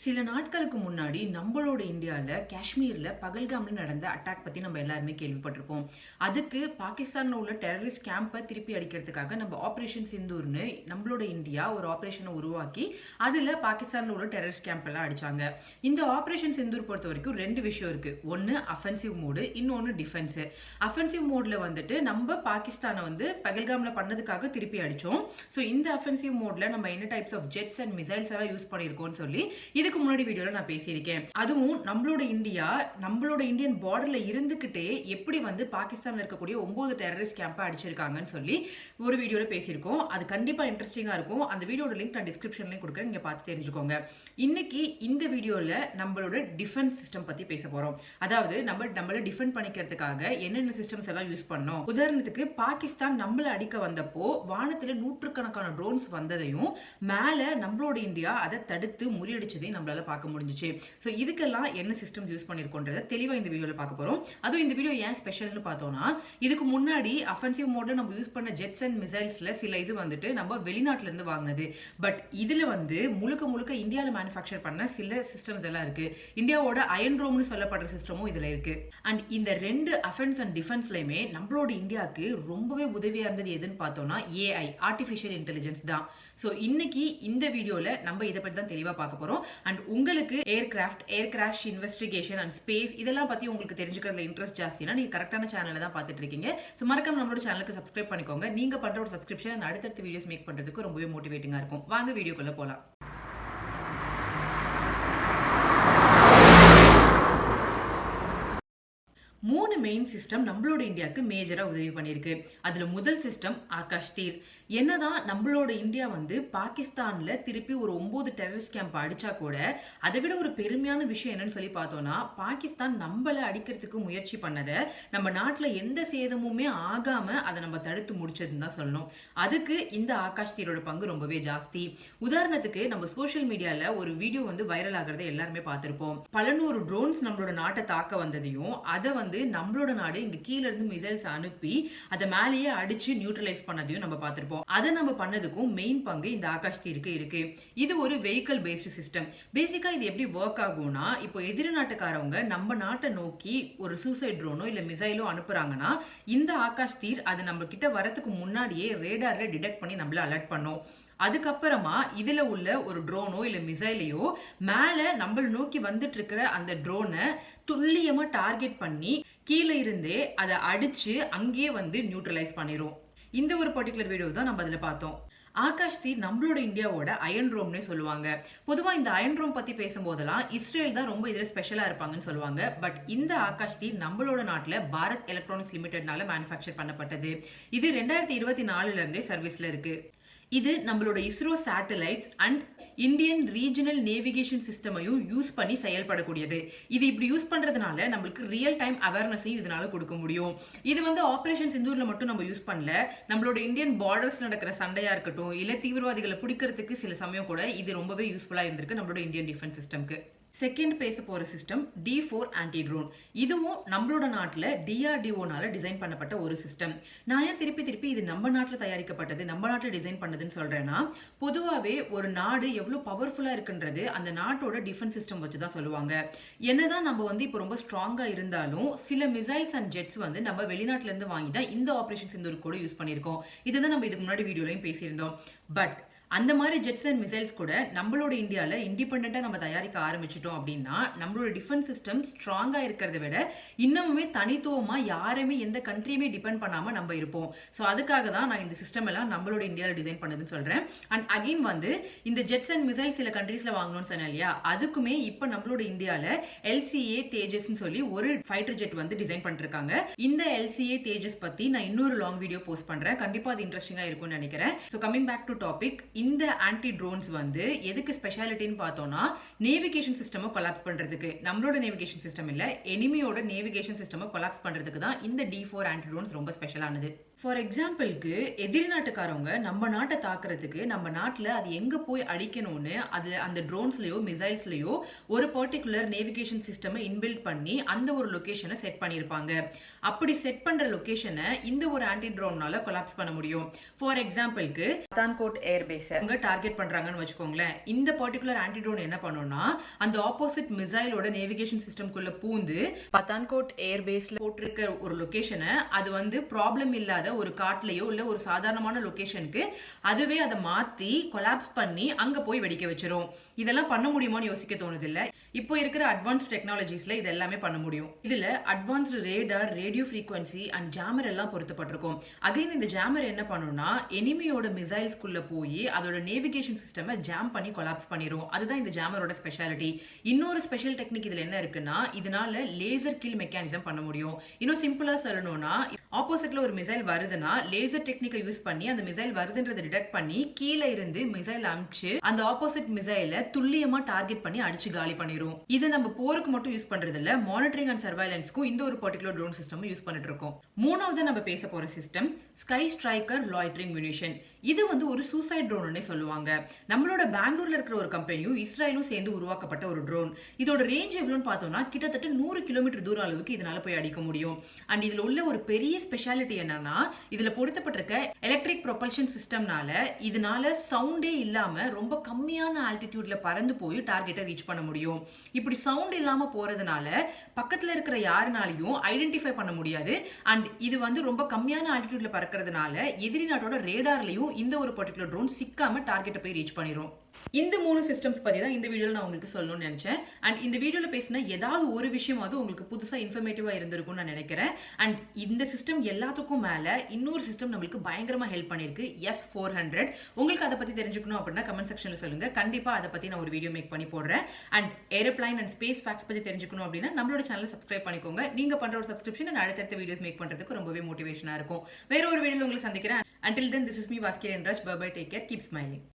சில நாட்களுக்கு முன்னாடி நம்மளோட இந்தியாவில் காஷ்மீரில் பகல்காமில் நடந்த அட்டாக் பற்றி நம்ம எல்லாருமே கேள்விப்பட்டிருப்போம். அதுக்கு பாகிஸ்தானில் உள்ள டெரரிஸ்ட் கேம்பை திருப்பி அடிக்கிறதுக்காக நம்ம ஆப்ரேஷன் சிந்தூர்னு நம்மளோட இந்தியா ஒரு ஆப்ரேஷனை உருவாக்கி அதில் பாகிஸ்தானில் உள்ள டெரரிஸ்ட் கேம்ப் எல்லாம் அடித்தாங்க. இந்த ஆப்ரேஷன் சிந்தூர் பொறுத்த வரைக்கும் ரெண்டு விஷயம் இருக்குது. ஒன்று அஃபென்சிவ் மோடு, இன்னொன்று டிஃபென்ஸு. அஃபென்சிவ் மோடில் வந்துட்டு நம்ம பாகிஸ்தானை பகல்காமில் பண்ணதுக்காக திருப்பி அடித்தோம். ஸோ இந்த அஃபென்சிவ் மோடில் நம்ம என்ன types of jets and missiles எல்லாம் யூஸ் பண்ணியிருக்கோம்னு சொல்லி இதுக்கு முன்னாடி வீடியோல நான் பேசியிருக்கேன். அதுவும் நம்மளோட இந்தியன் பார்டர்ல இருந்துகிட்டே எப்படி பாகிஸ்தான்ல இருக்கக்கூடிய 9 டெரரிஸ்ட் கேம்பை அடிச்சிருக்காங்கன்னு சொல்லி ஒரு வீடியோல பேசியிருக்கோம். அது கண்டிப்பா இன்ட்ரெஸ்டிங்கா இருக்கும். அந்த வீடியோட லிங்க் நான் டிஸ்கிரிப்ஷன்லயும் கொடுக்குறேன், நீங்க பார்த்து தெரிஞ்சுக்கோங்க. இன்னைக்கு இந்த வீடியோல நம்மளோட டிஃபென்ஸ் சிஸ்டம் பத்தி பேச போறோம். அதாவது நம்மள டிஃபெண்ட் பண்ணிக்கிறதுக்காக என்னென்ன சிஸ்டம்ஸ் எல்லாம் யூஸ் பண்ணோம். உதாரணத்துக்கு பாகிஸ்தான் நம்மள அடிக்க வந்தப்போ வானத்துல நூற்றுக்கணக்கான ட்ரோன்ஸ் வந்ததையும் மேல நம்மளோட இந்தியா அதை தடுத்து முறியடிச்சதையும் நம்மளால பார்க்க முடிஞ்சிச்சு. ஸோ இதுக்கெல்லாம் என்ன சிஸ்டம் யூஸ் பண்ணிருக்கோன்றத தெளிவா இந்த வீடியோல பார்க்க போறோம். அதுவும் இந்த வீடியோ ஏன் ஸ்பெஷல்னு பார்த்தோம்னா, இதுக்கு முன்னாடி அஃபென்சிவ் மோட்ல நம்ம யூஸ் பண்ண ஜெட்ஸ் அண்ட் மிசைல்ஸ்ல சில இது நம்ம வெளிநாட்டுல இருந்து வாங்கினது. பட் இதுல முழுக்க இந்தியாவில் மேனுஃபேக்சர் பண்ண சில சிஸ்டம்ஸ் எல்லாம் இருக்கு. இந்தியாவோட அயன் ரோம்னு சொல்லப்படுற சிஸ்டமும் இதுல இருக்கு. அண்ட் இந்த ரெண்டு அஃபென்ஸ் அண்ட் டிஃபென்ஸ்லயுமே நம்மளோட இந்தியாவுக்கு ரொம்பவே உதவியா இருந்தது எதுன்னு பார்த்தோம்னா ஏஐ, ஆர்டிஃபிஷியல் இன்டெலிஜென்ஸ் தான். ஸோ இன்னைக்கு இந்த வீடியோல நம்ம இதை பற்றி தான் தெளிவா பார்க்க போறோம். அண்ட் உங்களுக்கு aircraft, air crash investigation and space இதெல்லாம் பத்தி உங்களுக்கு தெரிஞ்சுக்கிறதுல இன்ட்ரெஸ்ட் ஜாஸ்தினா நீங்க கரெக்டான சேனல்ல தான் பார்த்துட்டு இருக்கீங்க. ஸோ மறக்காம நம்மளோட சேனலுக்கு சப்ஸ்கிரைப் பண்ணிக்கோங்க. நீங்க பண்ற ஒரு சப்ஸ்கிரிப்ஷன் அடுத்தடுத்த வீடியோஸ் மேக் பண்றதுக்கு ரொம்பவே மோட்டிவேட்டிங்கா இருக்கும். வாங்க வீடியோக்குள்ள போலாம். 3 மெயின் சிஸ்டம் நம்மளோட இந்தியாவுக்கு மேஜரா உதவி பண்ணியிருக்கு. அதுல முதல் சிஸ்டம் ஆகாஷ் தீர். என்னதான் நம்மளோட இந்தியா பாகிஸ்தான்ல திருப்பி ஒரு 9 டெரரிஸ்ட் கேம்ப் அடிச்சா கூட அதை விட ஒரு பெருமையான விஷயம் என்னன்னு சொல்லி பார்த்தோம்னா, பாகிஸ்தான் நம்மள அடிக்கிறதுக்கு முயற்சி பண்ணதை நம்ம நாட்டுல எந்த சேதமுமே ஆகாம அதை நம்ம தடுத்து முடிச்சதுன்னு தான் சொல்லணும். அதுக்கு இந்த ஆகாஷ் தீரோட பங்கு ரொம்பவே ஜாஸ்தி. உதாரணத்துக்கு நம்ம சோசியல் மீடியால ஒரு வீடியோ வைரல் ஆகிறத எல்லாருமே பார்த்திருப்போம். பல நூறு ட்ரோன்ஸ் நம்மளோட நாட்டை தாக்க வந்ததையும் அதை நம்மளோட நாடு இங்க கீழ இருந்து மிசைல்ஸ் அனுப்பி அதை மேலேயே அடிச்சு நியூட்ரலைஸ் பண்ணதையும் நம்ம பார்த்திருப்போம். அதை நம்ம பண்ணதுக்கும் மெயின் பங்கு இந்த ஆகாஷ் தீருக்கு இருக்கு. இது ஒரு வெஹிக்கிள் பேஸ்டு சிஸ்டம். பேசிக்கா இது எப்படி ஒர்க் ஆகும்னா, இப்போ எதிரி நாட்டுக்காரவங்க நம்ம நாட்டை நோக்கி ஒரு சூசைட் ட்ரோனோ இல்ல மிசைலோ அனுப்புறாங்கன்னா இந்த ஆகாஷ் தீர் அது நம்ம கிட்ட வரதுக்கு முன்னாடியே ரேடார்ல டிடெக்ட் பண்ணி நம்மள அலர்ட் பண்ணும். அதுக்கப்புறமா இதுல உள்ள ஒரு ட்ரோனோ இல்ல மிசைலையோ மேல நம்மள நோக்கி வந்துட்டு இருக்கிற அந்த ட்ரோனை துல்லியமா டார்கெட் பண்ணி கீழே இருந்தே அதை அடிச்சு அங்கேயே நியூட்ரலைஸ் பண்ணிரும். இந்த ஒரு பர்டிகுலர் வீடியோ தான் நம்ம அதுல பார்த்தோம். ஆகாஷ் தீர் நம்மளோட இந்தியாவோட அயன் ரோம்னே சொல்லுவாங்க. பொதுவா இந்த அயன் ரோம் பத்தி பேசும்போதெல்லாம் இஸ்ரேல் தான் ரொம்ப இதுல ஸ்பெஷலா இருப்பாங்கன்னு சொல்லுவாங்க. பட் இந்த ஆகாஷ் தீர் நம்மளோட நாட்டுல பாரத் எலக்ட்ரானிக்ஸ் லிமிடெட்னால மேனுஃபேக்சர் பண்ணப்பட்டது. இது 2024 இருந்தே சர்வீஸ்ல இருக்கு. இது நம்மளோட ISRO satellites and Indian regional navigation சிஸ்டமையும் யூஸ் பண்ணி செயல்படக்கூடியது. இது இப்படி யூஸ் பண்றதுனால நம்மளுக்கு ரியல் டைம் அவேர்னஸையும் இதனால கொடுக்க முடியும். இது ஆபரேஷன் சிந்தூர்ல மட்டும் நம்ம யூஸ் பண்ணல, நம்மளோட இந்தியன் பார்டர்ஸ் நடக்கிற சண்டையா இருக்கட்டும் இல்ல தீவிரவாதிகளை பிடிக்கிறதுக்கு சில சமயம் கூட இது ரொம்பவே யூஸ்ஃபுல்லா இருந்திருக்கு நம்மளோட இந்தியன் டிஃபென்ஸ் சிஸ்டம்க்கு. செகண்ட் பேச போற சிஸ்டம் D4 ஆன்டி ட்ரோன். இதுவும் நம்மளோட நாட்டுல DRDOனால டிசைன் பண்ணப்பட்ட ஒரு சிஸ்டம். நான் ஏன் திருப்பி இது நம்ம நாட்டுல தயாரிக்கப்பட்டது, நம்ம நாட்டுல டிசைன் பண்ணதுன்னு சொல்றேன்னா, பொதுவாவே ஒரு நாடு எவ்வளவு பவர்ஃபுல்லா இருக்குன்றது அந்த நாட்டோட டிஃபென்ஸ் சிஸ்டம் வச்சுதான் சொல்லுவாங்க. என்னதான் நம்ம இப்போ ரொம்ப ஸ்ட்ராங்கா இருந்தாலும் சில மிசைல்ஸ் அண்ட் ஜெட்ஸ் நம்ம வெளிநாட்டுல இருந்து வாங்கி தான் இந்த ஆபரேஷன் சிந்தூர் கூட யூஸ் பண்ணியிருக்கோம். இதுதான் நம்ம இதுக்கு முன்னாடி வீடியோலையும் பேசியிருந்தோம். பட் அந்த மாதிரி ஜெட்ஸ் அண்ட் மிசைல்ஸ் கூட நம்மளோட இந்தியாவில் இண்டிபெண்டா நம்ம தயாரிக்க ஆரம்பிச்சிட்டோம் அப்படின்னா நம்மளோட டிஃபென்ஸ் சிஸ்டம் ஸ்ட்ராங்கா இருக்கிறத விட இன்னமுமே தனித்துவமா யாருமே எந்த கண்ட்ரியுமே டிபெண்ட் பண்ணாம நம்ம இருப்போம். ஸோ அதுக்காக தான் நான் இந்த சிஸ்டம் எல்லாம் நம்மளோட இந்தியாவில் டிசைன் பண்ணதுன்னு சொல்றேன். அண்ட் அகைன் இந்த ஜெட்ஸ் அண்ட் மிசைல்ஸ் சில கண்ட்ரீஸ்ல வாங்கணும்னு சொன்னேன் இல்லையா, அதுக்குமே இப்போ நம்மளோட இந்தியாவில் LCA தேஜஸ்ன்னு சொல்லி ஒரு ஃபைட்டர் ஜெட் டிசைன் பண்ணிருக்காங்க. இந்த LCA தேஜஸ் பத்தி நான் இன்னொரு லாங் வீடியோ போஸ்ட் பண்றேன். கண்டிப்பா அது இன்ட்ரெஸ்டிங்கா இருக்கும்னு நினைக்கிறேன். So coming back to topic, இந்த ஆன்டி ட்ரோன்ஸ் எதுக்கு ஸ்பெஷாலிட்டின்னு பார்த்தோம்னா நேவிகேஷன் சிஸ்டம் கொலாப்ஸ் பண்றதுக்கு. நம்மளோட நேவிகேஷன் சிஸ்டம் இல்ல, எனிமியோட நேவிகேஷன் சிஸ்டம் கொலாப்ஸ் பண்றதுக்கு தான் இந்த D4 ஆன்டி ட்ரோன்ஸ் ரொம்ப ஸ்பெஷலானது. ஃபார் எக்ஸாம்பிளுக்கு எதிரி நாட்டுக்காரவங்க நம்ம நாட்டை தாக்குறதுக்கு நம்ம நாட்டில் அது எங்கே போய் அடிக்கணும்னு அது அந்த ட்ரோன்ஸ்லையோ மிசைல்ஸ்லையோ ஒரு பர்டிகுலர் நேவிகேஷன் சிஸ்டமை இன்பில்ட் பண்ணி அந்த ஒரு லொக்கேஷனை செட் பண்ணியிருப்பாங்க. அப்படி செட் பண்ணுற லொக்கேஷனை இந்த ஒரு ஆன்டி ட்ரோன்னால கொலாப்ஸ் பண்ண முடியும். ஃபார் எக்ஸாம்பிளுக்கு பத்தான்கோட் ஏர்பேஸை அவங்க டார்கெட் பண்ணுறாங்கன்னு வச்சுக்கோங்களேன். இந்த பர்டிகுலர் ஆன்டி ட்ரோன் என்ன பண்ணும்னா அந்த ஆப்போசிட் மிசைலோட நேவிகேஷன் சிஸ்டம்குள்ளே பூந்து பத்தான்கோட் ஏர்பேஸில் போட்டிருக்க ஒரு லொக்கேஷனை அது வந்து ப்ராப்ளம் இல்லாத ஒரு காட்டுலயோ இல்ல ஒரு சாதாரணமான லொகேஷனுக்கு அதுவே அதை மாத்தி கொலாப்ஸ் பண்ணி அங்க போய் வெடிக்க வச்சிரும். இதெல்லாம் பண்ண முடியுமான்னு யோசிக்க தோணுது இல்ல. இப்போ இருக்கிற அட்வான்ஸ்ட் டெக்னாலஜிஸ்ல இது எல்லாமே பண்ண முடியும். இதுல advanced radar, radio frequency and jammer எல்லாம் பொருத்தப்பட்டிருக்கும். அகைன் இந்த ஜாமர் என்ன பண்ணும்னா எனிமியோட மிசைல்ஸ்குள்ள போய் அதோட நேவிகேஷன் சிஸ்டமை ஜாம் பண்ணி கொலாப்ஸ் பண்ணிரும். அதுதான் இந்த ஜாமரோட ஸ்பெஷாலிட்டி. இன்னொரு ஸ்பெஷல் டெக்னிக் இதுல என்ன இருக்குன்னா இதனால லேசர் கில் மெக்கானிசம் பண்ண முடியும். இன்னும் சிம்பிளா சொல்லணும்னா ஆப்போசிட்ல ஒரு மிசைல் வருதுன்னா லேசர் டெக்னிக்கை யூஸ் பண்ணி அந்த மிசைல் வருதுன்றதை டிடெக்ட் பண்ணி கீழே இருந்து மிசைல் அனுப்பிச்சு அந்த ஆப்போசிட் மிசைலை துல்லியமா டார்கெட் பண்ணி அடிச்சு காலி பண்ணிரும். இது நம்ம போருக்கு மட்டும் யூஸ் பண்றது இல்ல, மானிட்டரிங் அண்ட் சர்வைலன்ஸ்க்கும் இந்த ஒரு பர்டிகுலர் ட்ரோன் சிஸ்டம் யூஸ் பண்ணிட்டு இருக்கோம். மூணாவது நம்ம பேச போற சிஸ்டம் ஸ்கை ஸ்ட்ரைக்கர் லாய்டரிங் மியூனிஷன். இது வந்து ஒரு சூசைட் ட்ரோன்னு சொல்லுவாங்க. நம்மளோட பெங்களூர்ல இருக்கிற ஒரு கம்பெனியும் இஸ்ரேலும் சேர்ந்து உருவாக்கப்பட்ட ஒரு ட்ரோன். இதோட ரேஞ்ச் எவ்வளவுன்னு பார்த்தோம்னா கிட்டத்தட்ட 100 கிலோமீட்டர் தூரம் அளவுக்கு இதனால போய் அடிக்க முடியும். அண்ட் இதுல உள்ள ஒரு பெரிய ஸ்பெஷாலிட்டி என்னன்னா இதுல பொருத்தப்பட்டிருக்க எலக்ட்ரிக் ப்ரொபல்ஷன் சிஸ்டம்னால இதனால சவுண்டே இல்லாம ரொம்ப கம்மியான ஆல்டிடியூட்ல பறந்து போய் டார்கெட்டை ரீச் பண்ண முடியும். இப்படி சவுண்ட் இல்லாம போறதுனால பக்கத்துல இருக்கிற யாருனாலையும் ஐடென்டிஃபை பண்ண முடியாது. அண்ட் இது வந்து ரொம்ப கம்மியான ஆல்டிடியூட்ல பறக்கிறதுனால எதிரி நாட்டோட ரேடார்லயும் இந்த ஒரு பர்டிகுலர் ட்ரோன் சிக்காம டார்கெட்டை போய் ரீச் பண்ணிரும். இந்த 3 சிஸ்டம்ஸ் பத்தி தான் இந்த வீடியோல நான் உங்களுக்கு சொல்லணும்னு நினைச்சேன். அண்ட் இந்த வீடியோல பேசின ஏதாவது ஒரு விஷயமாவது உங்களுக்கு புதுசா இன்ஃபர்மேட்டிவா இருந்திருக்கும்னு நான் நினைக்கிறேன். அண்ட் இந்த சிஸ்டம் எல்லாத்துக்கும் மேல இன்னொரு சிஸ்டம் நம்மளுக்கு பயங்கரமா ஹெல்ப் பண்ணிருக்கு, S-400. உங்களுக்கு அதை பத்தி தெரிஞ்சுக்கணும் அப்படின்னா கமெண்ட் செக்ஷன்ல சொல்லுங்க. கண்டிப்பா அதை பத்தி நான் ஒரு வீடியோ மேக் பண்ணி போடுறேன். And aeroplane and space facts பத்தி தெரிஞ்சுக்கணும் அப்படின்னா நம்மளோட சேனலை சப்ஸ்கிரைப் பண்ணிக்கோங்க. நீங்க பண்ற ஒரு சப்ஸ்கிரிப்ஷன் அடுத்தடுத்த வீடியோஸ் மேக் பண்றதுக்கு ரொம்பவே மோட்டிவேஷனா இருக்கும். வேற ஒரு வீடியோல உங்களை சந்திக்கிறேன். Until then, this is me, Vaskir Endraj. Bye bye, take care, keep smiling.